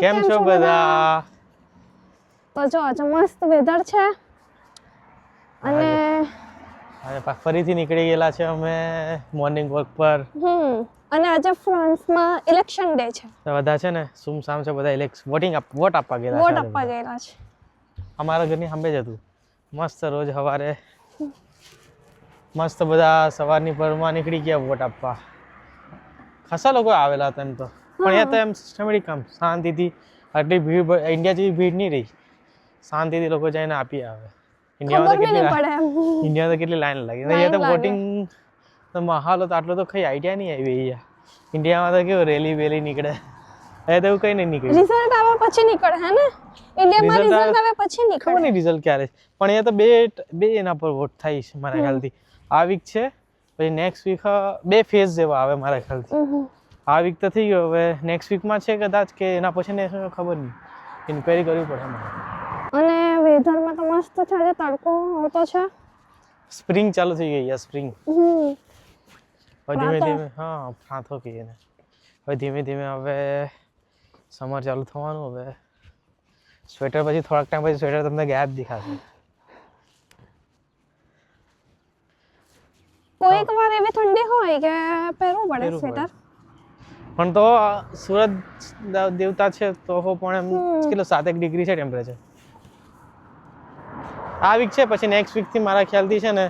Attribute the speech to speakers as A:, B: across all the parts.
A: કેમ છો બધા?
B: તો જો આજે મસ્ત વેધર છે અને
A: આજે ફરીથી નીકળી ગયેલા છે અમે મોર્નિંગ વોક પર.
B: અને આજે ફ્રાન્સમાં ઇલેક્શન ડે છે.
A: તો બધા છે ને સુમસામ છે, બધા વોટ આપવા ગયેલા
B: વોટ
A: છે.
B: આપવા ગયેલા છે.
A: અમારા ઘરની સામે જ હતું. મસ્ત રોજ સવારે મસ્ત બધા સવારની પરમાં નીકળી ગયા વોટ આપવા. ખાસા લોકો આવેલા હતા એમ તો, પણ અહીંયા તો એમ સિસ્ટમેટિક કામ શાંતિથી, આટલી ભીડ ઇન્ડિયા જેવી ભીડ નહીં રહી, શાંતિથી લોકો જઈને આપી આવે. ઇન્ડિયામાં તો કેટલી લાઈન લાગી. અહીંયા તો વોટિંગ તો માહોલ હતો આટલો તો કઈ આઈડિયા નહીં આવી. અહીંયા ઇન્ડિયામાં તો કેવું રેલી વેલી નીકળે, અહીંયા તો એવું કઈ નહીં નીકળે.
B: રિઝલ્ટ આવે પછી નીકળે હે ને? ઇન્ડિયામાં રિઝલ્ટ આવે પછી નીકળે.
A: ખબર નહીં રિઝલ્ટ ક્યારે, પણ અહીંયા તો બે એના પર વોટ થાય છે મારા ખ્યાલથી. આ વીક છે, પછી નેક્સ્ટ વીક 2 ફેઝ જેવા આવે મારા ખ્યાલથી. આ વીક તો થઈ ગયો, હવે નેક્સ્ટ વીકમાં છે કદાચ કે એના પછી ને ખબર નહીં, ઇન્ક્વાયરી કરવી પડે મારે.
B: અને વેધરમાં તો મસ્ત છે, આજે તડકો આવતો છે.
A: સ્પ્રિંગ ચાલુ થઈ ગઈ, સ્પ્રિંગ. હવે ધીમે ધીમે ફાંથો કહીએ ને. હવે ધીમે ધીમે હવે સમર ચાલુ થવાનું. હવે સ્વેટર પછી થોડાક ટાઈમ પછી સ્વેટર તમને ગેપ દેખાશે.
B: કોઈક વાર એવી ઠંડી હોય કે પહેરવું પડે સ્વેટર.
A: પણ તો સૂરજ દેવતા છે તો પણ એમ કેટલો 7 ડિગ્રી છે ટેમ્પરેચર. આ વીક છે, પછી નેક્સ્ટ વીક થી મારા ખ્યાલથી છે ને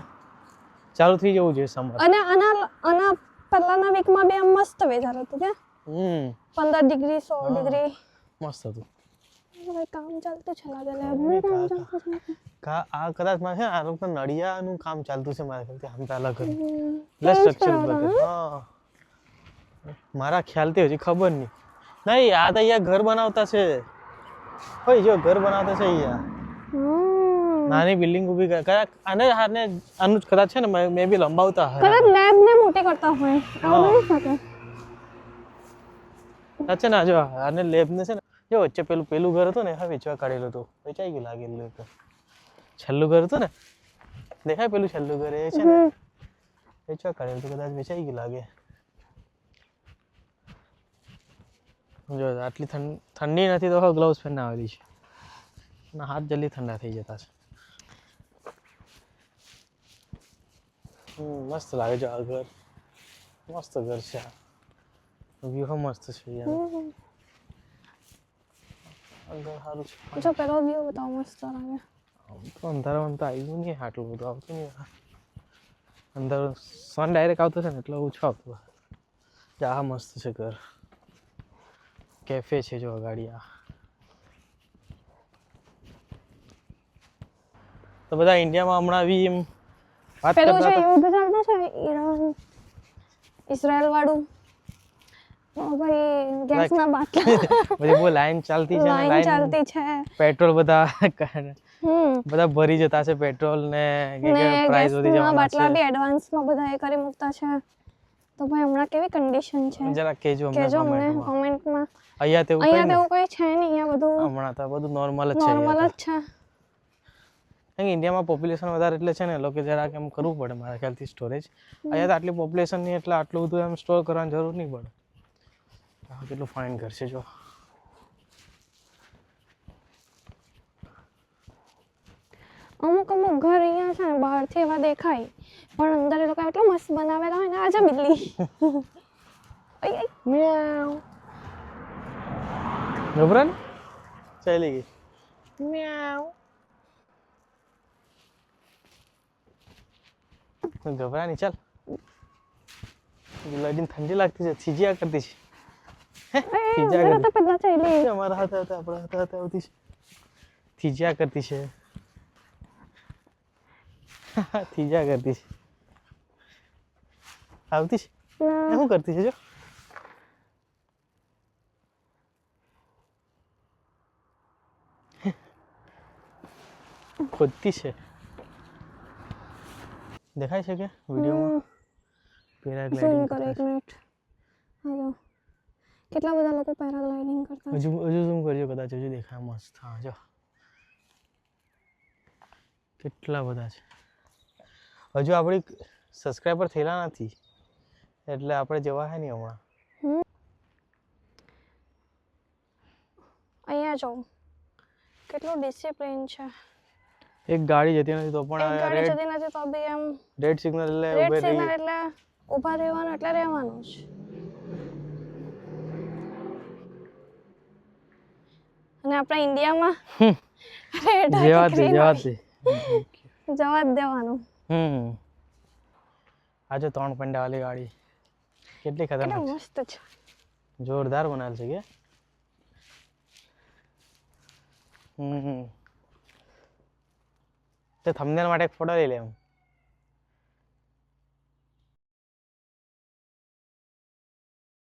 A: ચાલુ થઈ જવું જોઈએ સમર.
B: અને આના પહેલાના વીકમાં બી આમ મસ્ત વેધર હતું કે 15 ડિગ્રી 16 ડિગ્રી
A: મસ્ત હતું.
B: હવે કામ ચાલતું છે લાગે લેબનું કામ ચાલતું છે.
A: આ કદાચ માં છે આ લોકો નડિયાનું કામ ચાલતું છે મારા ખ્યાલથી. આમ તાલા કરે પ્લસ સ્ટ્રક્ચર ઉપર. મારા ખ્યાલથી હજી ખબર નહીં. નહીં આ તો અહીંયા ઘર બનાવતા છે. હોય જો ઘર બનાવતા છે અહીંયા. નાની બિલ્ડિંગ ઊભી કરે. આને આનું કદાચ છે ને મે બી લંબાવતા હોય.
B: કદાચ લેબ ને મોટી કરતા હોય. આવું નહીં શકે.
A: સાચે ના જો આને લેબ ને છે ને જો વચ્ચે પેલું ઘર હતું ને હવે વેચવા કાઢેલું હતું. વેચાઈ ગયું લાગેલું હતું. છેલ્લું ઘર હતું ને દેખાય પેલું છેલ્લું ઘર એ છે ને વેચવા કાઢેલું હતું. કદાચ વેચાઈ ગયું લાગે. જો આટલી ઠંડી નથી તો ગ્લવ્સ પહેરીને આવેલી છે. ના હાથ જલ્દી ઠંડા થઈ જતા છે. મસ્ત લાગે છે આ ઘર. મસ્ત ઘર છે. વ્યૂ મસ્ત છે યાર. અંદર સારું છે.
B: જો પેલો વ્યૂ બતાવો મસ્ત લાગે.
A: તો અંધારામાં તો આવ્યું નહીં, આટલું બધું આવતું નહીં. અંદર સન ડાયરેક્ટ આવતો છે ને એટલે ઓછું આવતું. આ મસ્ત છે ઘર. કેફે છે જો ગાડી. આ તો બધા ઇન્ડિયામાં હમણાં બી એમ વાત
B: પેલું
A: કરતા
B: જે યુદ્ધ ચાલતું છે ઈરાન ઇઝરાયલ વાળું, ભાઈ ગેસના બાટલા
A: બધી બહુ લાઈન ચાલતી છે.
B: લાઈન ચાલતી છે.
A: પેટ્રોલ બધા ભરી જતા છે પેટ્રોલ ને પ્રાઇસ વધી જવાના છે.
B: બાટલા બી એડવાન્સમાં બધા એ કરી મૂકતા છે. તો ભાઈ હમણાં કેવી કન્ડિશન છે
A: જરા કહેજો
B: અમને કોમેન્ટમાં.
A: અહીંયા તો
B: કોઈ છે નહીં. અહીંયા બધું
A: હમણાં તો બધું નોર્મલ જ છે. ઇન્ડિયામાં પોપ્યુલેશન વધારે એટલે છે ને લોકો જરાક એમ કરવું પડે મારા ખ્યાલથી સ્ટોરેજ. અહીંયા તો આટલી પોપ્યુલેશન નહીં એટલે આટલું બધું એમ સ્ટોર કરવાની જરૂર નહીં પડે. કેટલું ફાઇન ઘર છે જો.
B: અમુક ઘર અહીંયા છે ને બહારથી એવા દેખાય પણ અંદર એ લોકો એટલા મસ્ત બનાવેલા હોય ને. આજા બિલ્લી
A: મ્યાઉ ગબરાન ચાલી ગઈ. મ્યાઉ घबरा नहीं चल. लड़ीन ठंडी लगती है. थीजिया करती है. थीजिया करती
B: पता चली
A: हमारा हाथ आता अपना हाथ आता होती है. थीजिया करती है. थीजिया करती है. આવતી છે શું કરતી છે જો. ખોદતી છે. દેખાય છે કે વિડિયોમાં પેરાગ્લાઇડિંગ
B: કરો. એક મિનિટ. હાલો કેટલા બધા લોકો પેરાગ્લાઇડિંગ કરતા.
A: હજુ ઝૂમ કરજો કદાચ હજુ દેખાય મસ્ત. હા જો કેટલા બધા છે. હજુ આપણી સબસ્ક્રાઇબર થયેલા નથી એટલે આપણે જવા હે નહીં હમણાં.
B: અહીંયા જો કેટલું ડિસિપ્લિન છે.
A: એક ગાડી જતી નથી તો
B: એક
A: પણ
B: ગાડી જતી નથી તો બી એમ
A: રેડ સિગ્નલ એટલે
B: રેડ
A: ઉભે
B: સિગ્નલ
A: રહી.
B: એટલે ઊભા રહેવાનું એટલે રહેવાનું જ. અને આપણા ઇન્ડિયામાં રેડ
A: જવાથી
B: જવા
A: જવાથી
B: જ દેવાનું.
A: આજે 3 પંડા વાળી ગાડી કેટલી ખતરનાક
B: કેટલું
A: છે.
B: મસ્ત છે.
A: જોરદાર બનાવેલ છે કે તે થંબનેલ માટે એક ફોટો લઈ લે એમ.